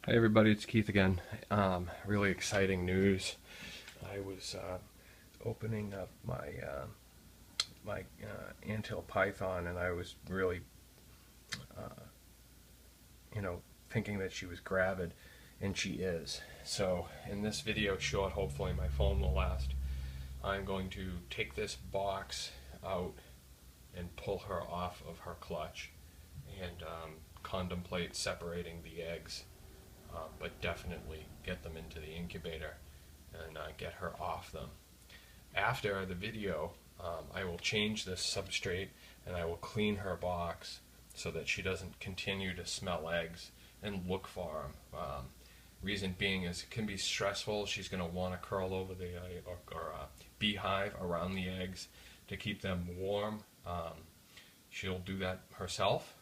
Hey everybody, it's Keith again. Really exciting news. I was opening up my Anthill Python, and I was really, thinking that she was gravid, and she is. So in this video short, hopefully my phone will last. I'm going to take this box out and pull her off of her clutch, and contemplate separating the eggs. But definitely get them into the incubator and get her off them. After the video, I will change this substrate and I will clean her box so that she doesn't continue to smell eggs and look for them. Reason being is it can be stressful. She's going to want to curl over the beehive around the eggs to keep them warm. She'll do that herself,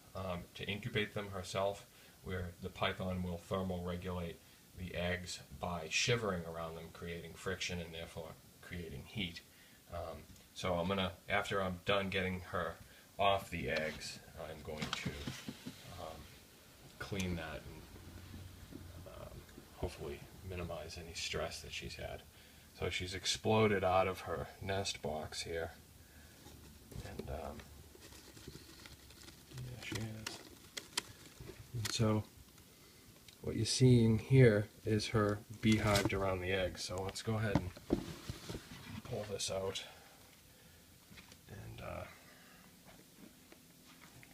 to incubate them herself, where the python will thermoregulate the eggs by shivering around them, creating friction and therefore creating heat. So I'm gonna, after I'm done getting her off the eggs, I'm going to clean that and hopefully minimize any stress that she's had. So she's exploded out of her nest box here, and yeah, she is. And so what you're seeing here is her beehived around the eggs. So let's go ahead and pull this out. And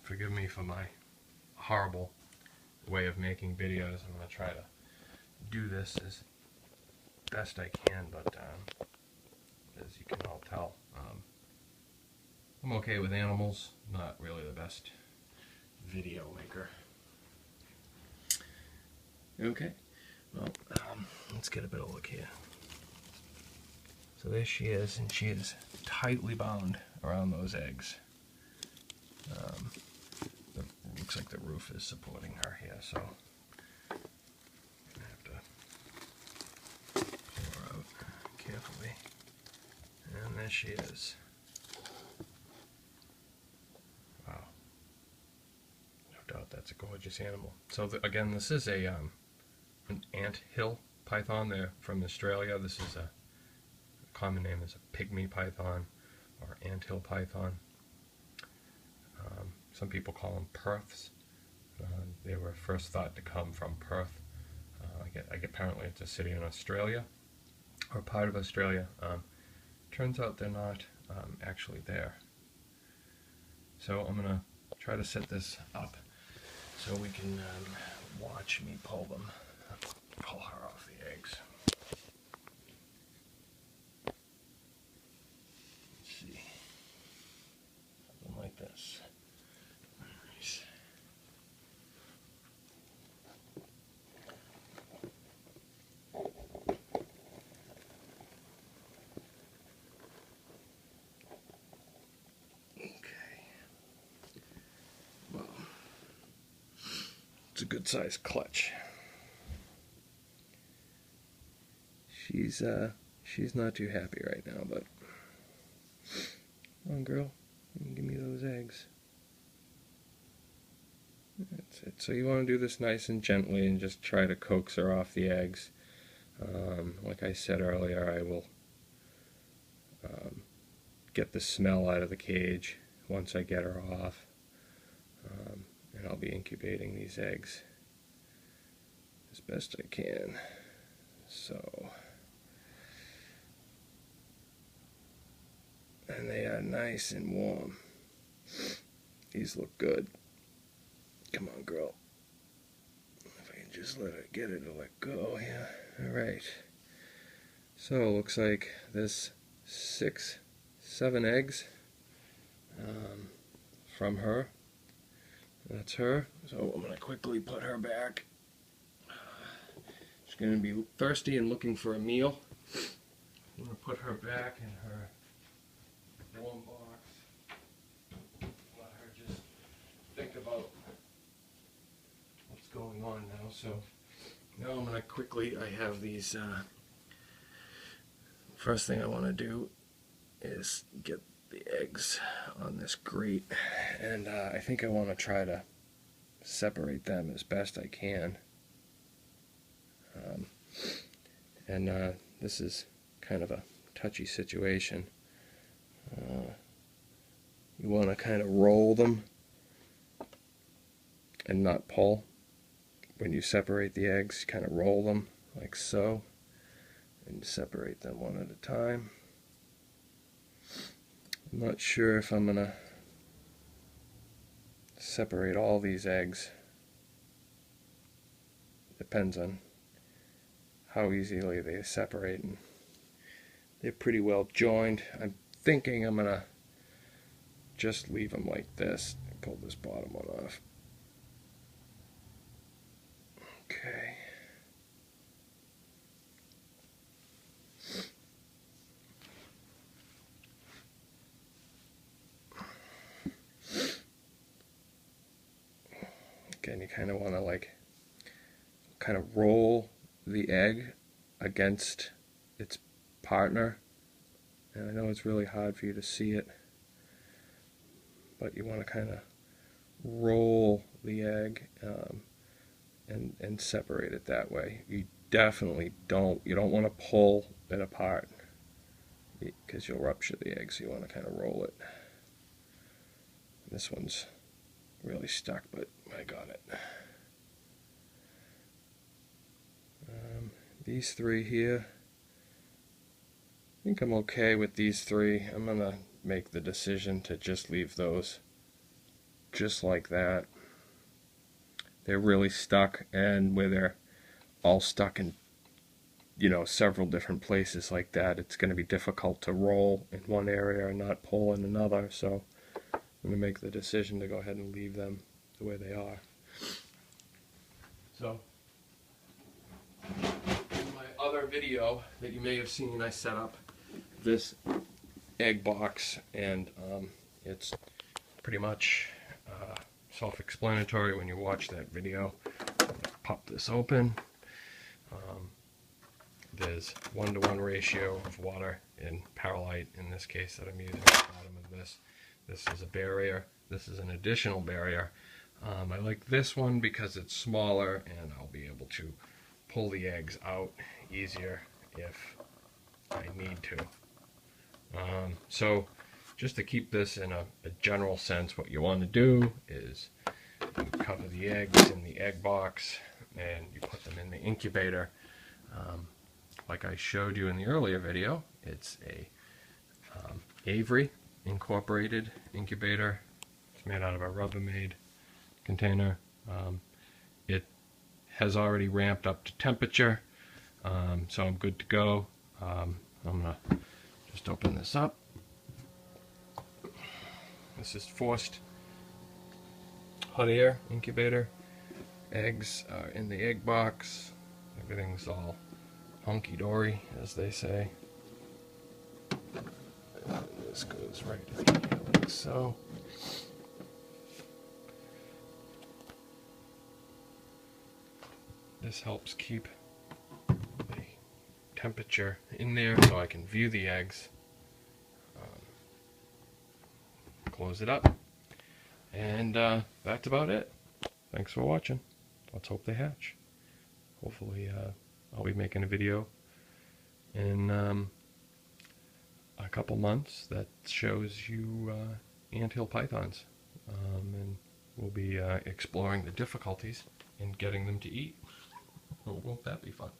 forgive me for my horrible way of making videos. I'm going to try to do this as best I can, but as you can all tell, I'm okay with animals, not really the best video maker. Okay, well, let's get a better look here. So there she is, and she is tightly bound around those eggs. It looks like the roof is supporting her here, so I'm going to have to pull her out carefully. And there she is. Wow. No doubt that's a gorgeous animal. So again, this is an Anthill Python. They're from Australia. This is a common name is a pygmy python or Anthill Python. Some people call them Perths. They were first thought to come from Perth. Apparently it's a city in Australia, or part of Australia. Turns out they're not actually there. So I'm going to try to set this up so we can watch me pull her off the eggs. Let's see. Something like this. Nice. Okay. Well, it's a good sized clutch. She's not too happy right now, but come on, girl, give me those eggs. That's it. So you want to do this nice and gently and just try to coax her off the eggs. Like I said earlier, I will get the smell out of the cage once I get her off, and I'll be incubating these eggs as best I can. So, and they are nice and warm. These look good. Come on, girl. If I can just let her get her to let go here. Alright. So, it looks like there's 6, 7 eggs from her. That's her. So I'm going to quickly put her back. She's going to be thirsty and looking for a meal. I'm going to put her back in her warm box. Let her just think about what's going on now. So now I'm going to quickly, I have these, first thing I want to do is get the eggs on this grate, and I think I want to try to separate them as best I can. And this is kind of a touchy situation. You want to kind of roll them and not pull. When you separate the eggs, kind of roll them like so, and separate them one at a time. I'm not sure if I'm going to separate all these eggs. Depends on how easily they separate, and they're pretty well joined. I'm thinking I'm going to just leave them like this and pull this bottom one off. Okay. Again, you kind of want to like kind of roll the egg against its partner. And I know it's really hard for you to see it, but you want to kind of roll the egg and separate it that way. You definitely don't want to pull it apart because you'll rupture the egg, so you want to kind of roll it. This one's really stuck, but I got it. These three here, I think I'm okay with these three. I'm going to make the decision to just leave those just like that. They're really stuck, and where they're all stuck in, you know, several different places like that, it's going to be difficult to roll in one area and not pull in another. So I'm going to make the decision to go ahead and leave them the way they are. So in my other video that you may have seen, I set up this egg box, and it's pretty much self-explanatory when you watch that video. Pop this open. There's 1-to-1 ratio of water and perlite in this case that I'm using at the bottom of this. This is a barrier. This is an additional barrier. I like this one because it's smaller and I'll be able to pull the eggs out easier if I need to. So just to keep this in a general sense, what you want to do is you cover the eggs in the egg box and you put them in the incubator. Like I showed you in the earlier video, it's a Avery incorporated incubator. It's made out of a Rubbermaid container. It has already ramped up to temperature, so I'm good to go. I'm going to just open this up. This is forced hot air incubator. Eggs are in the egg box. Everything's all hunky-dory, as they say. And this goes right in here like so. This helps keep the temperature in there so I can view the eggs. Close it up. And that's about it. Thanks for watching. Let's hope they hatch. Hopefully I'll be making a video in a couple months that shows you anthill pythons. And we'll be exploring the difficulties in getting them to eat. Oh, won't that be fun?